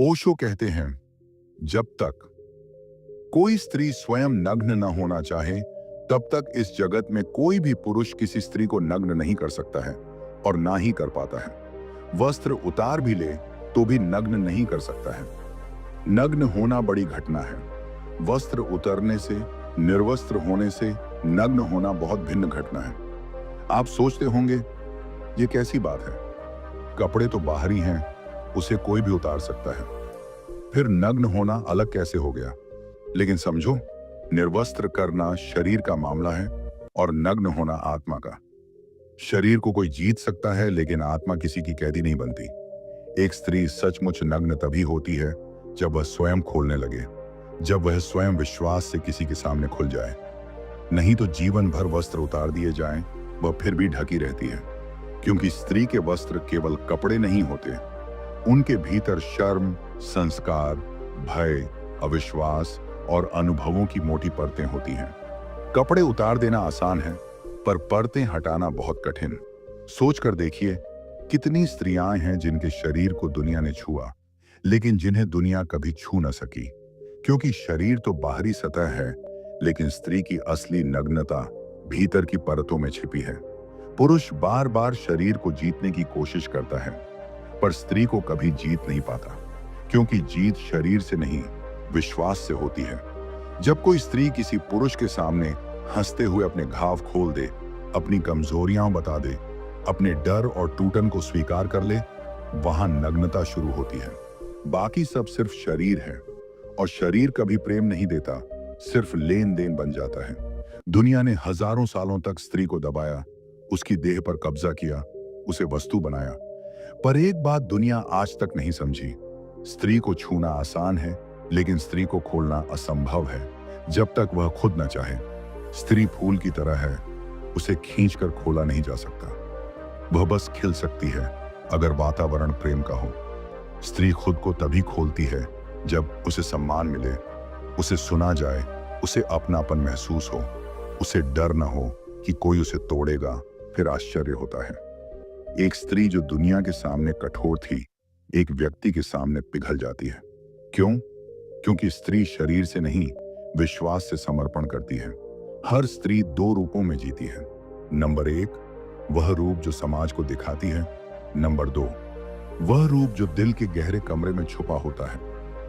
ओशो कहते हैं, जब तक कोई स्त्री स्वयं नग्न न होना चाहे, तब तक इस जगत में कोई भी पुरुष किसी स्त्री को नग्न नहीं कर सकता है और ना ही कर पाता है। वस्त्र उतार भी ले तो भी नग्न नहीं कर सकता है। नग्न होना बड़ी घटना है। वस्त्र उतरने से, निर्वस्त्र होने से नग्न होना बहुत भिन्न घटना है। आप सोचते होंगे, ये कैसी बात है? कपड़े तो बाहरी हैं, उसे कोई भी उतार सकता है, फिर नग्न होना अलग कैसे हो गया? लेकिन समझो, निर्वस्त्र करना शरीर का मामला है और नग्न होना आत्मा का। शरीर को कोई जीत सकता है, लेकिन आत्मा किसी की कैदी नहीं बनती। एक स्त्री सचमुच नग्न तभी होती है जब वह स्वयं खोलने लगे, जब वह स्वयं विश्वास से किसी के सामने खुल जाए। नहीं तो जीवन भर वस्त्र उतार दिए जाएं, वह फिर भी ढकी रहती है। क्योंकि स्त्री के वस्त्र केवल कपड़े नहीं होते, उनके भीतर शर्म, संस्कार, भय, अविश्वास और अनुभवों की मोटी परतें होती हैं। कपड़े उतार देना आसान है, पर परतें हटाना बहुत कठिन। सोच कर देखिए, कितनी स्त्रियां हैं जिनके शरीर को दुनिया ने छुआ, लेकिन जिन्हें दुनिया कभी छू न सकी। क्योंकि शरीर तो बाहरी सतह है, लेकिन स्त्री की असली नग्नता भीतर की परतों में छिपी है। पुरुष बार बार शरीर को जीतने की कोशिश करता है, पर स्त्री को कभी जीत नहीं पाता, क्योंकि जीत शरीर से नहीं, विश्वास से होती है। जब कोई स्त्री किसी पुरुष के सामने हंसते हुए अपने घाव खोल दे, अपनी कमजोरियां बता दे, अपने डर और टूटन को स्वीकार कर ले, वहां नग्नता शुरू होती है। बाकी सब सिर्फ शरीर है, और शरीर कभी प्रेम नहीं देता, सिर्फ लेन देन बन जाता है। दुनिया ने हजारों सालों तक स्त्री को दबाया, उसकी देह पर कब्जा किया, उसे वस्तु बनाया। पर एक बात दुनिया आज तक नहीं समझी, स्त्री को छूना आसान है, लेकिन स्त्री को खोलना असंभव है, जब तक वह खुद न चाहे। स्त्री फूल की तरह है, उसे खींचकर खोला नहीं जा सकता। वह बस खिल सकती है अगर वातावरण प्रेम का हो। स्त्री खुद को तभी खोलती है जब उसे सम्मान मिले, उसे सुना जाए, उसे अपनापन महसूस हो, उसे डर न हो कि कोई उसे तोड़ेगा। फिर आश्चर्य होता है, एक स्त्री जो दुनिया के सामने कठोर थी, एक व्यक्ति के सामने पिघल जाती है। क्यों? क्योंकि स्त्री शरीर से नहीं, विश्वास से समर्पण करती है। हर स्त्री दो रूपों में जीती है। नंबर 1, वह रूप जो समाज को दिखाती है। नंबर 2, वह रूप जो दिल के गहरे कमरे में छुपा होता है।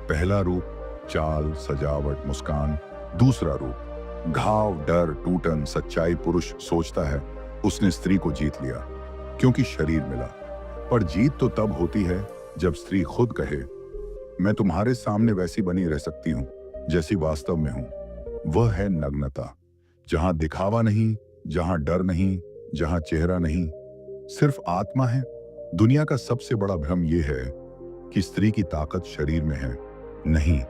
पहला रूप चाल, सजावट, मुस्कान। दूसरा रूप घाव, डर, टूटन, सच्चाई। पुरुष सोचता है उसने स्त्री को जीत लिया क्योंकि शरीर मिला, पर जीत तो तब होती है जब स्त्री खुद कहे, मैं तुम्हारे सामने वैसी बनी रह सकती हूं जैसी वास्तव में हूं। वह है नग्नता, जहां दिखावा नहीं, जहां डर नहीं, जहां चेहरा नहीं, सिर्फ आत्मा है। दुनिया का सबसे बड़ा भ्रम यह है कि स्त्री की ताकत शरीर में है। नहीं,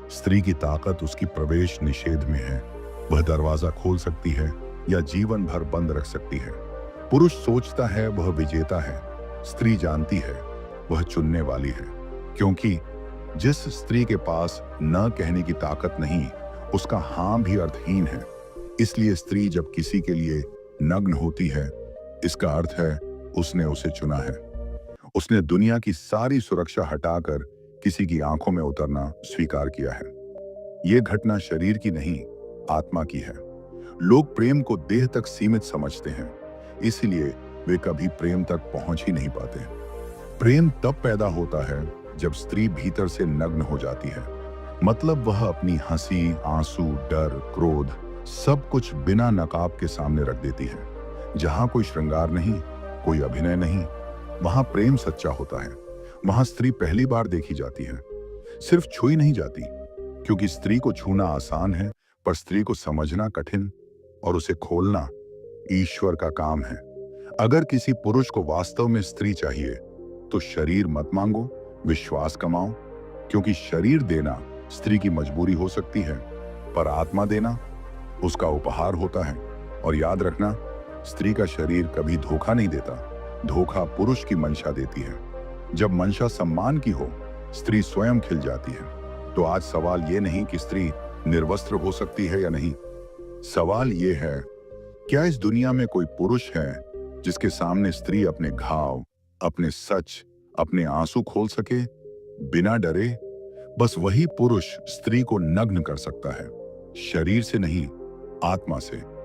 स्त्री की ताकत उसकी प्रवेश निषेध में है। वह दरवाजा खोल सकती है या जीवन भर बंद रख सकती है। पुरुष सोचता है वह विजेता है, स्त्री जानती है वह चुनने वाली है। क्योंकि जिस स्त्री के पास न कहने की ताकत नहीं, उसका हां भी अर्थहीन है। इसलिए स्त्री जब किसी के लिए नग्न होती है, इसका अर्थ है उसने उसे चुना है। उसने दुनिया की सारी सुरक्षा हटाकर किसी की आंखों में उतरना स्वीकार किया है। यह घटना शरीर की नहीं, आत्मा की है। लोग प्रेम को देह तक सीमित समझते हैं, इसलिए वे कभी प्रेम तक पहुंच ही नहीं पाते। प्रेम तब पैदा होता है जब स्त्री भीतर से नग्न हो जाती है। मतलब वह अपनी हंसी, आंसू, डर, क्रोध सब कुछ बिना नकाब के सामने रख देती है। जहां कोई श्रृंगार नहीं, कोई अभिनय नहीं, वहां प्रेम सच्चा होता है। वहां स्त्री पहली बार देखी जाती है, सिर्फ छुई नहीं जाती। क्योंकि स्त्री को छूना आसान है, पर स्त्री को समझना कठिन, और उसे खोलना ईश्वर का काम है। अगर किसी पुरुष को वास्तव में स्त्री चाहिए, तो शरीर मत मांगो, विश्वास कमाओ। क्योंकि शरीर देना स्त्री की मजबूरी हो सकती है, पर आत्मा देना उसका उपहार होता है। और याद रखना, स्त्री का शरीर कभी धोखा नहीं देता, धोखा पुरुष की मंशा देती है। जब मंशा सम्मान की हो, स्त्री स्वयं खिल जाती है। तो आज सवाल ये नहीं कि स्त्री निर्वस्त्र हो सकती है या नहीं, सवाल ये है, क्या इस दुनिया में कोई पुरुष है जिसके सामने स्त्री अपने घाव, अपने सच, अपने आंसू खोल सके? बिना डरे बस वही पुरुष स्त्री को नग्न कर सकता है, शरीर से नहीं, आत्मा से।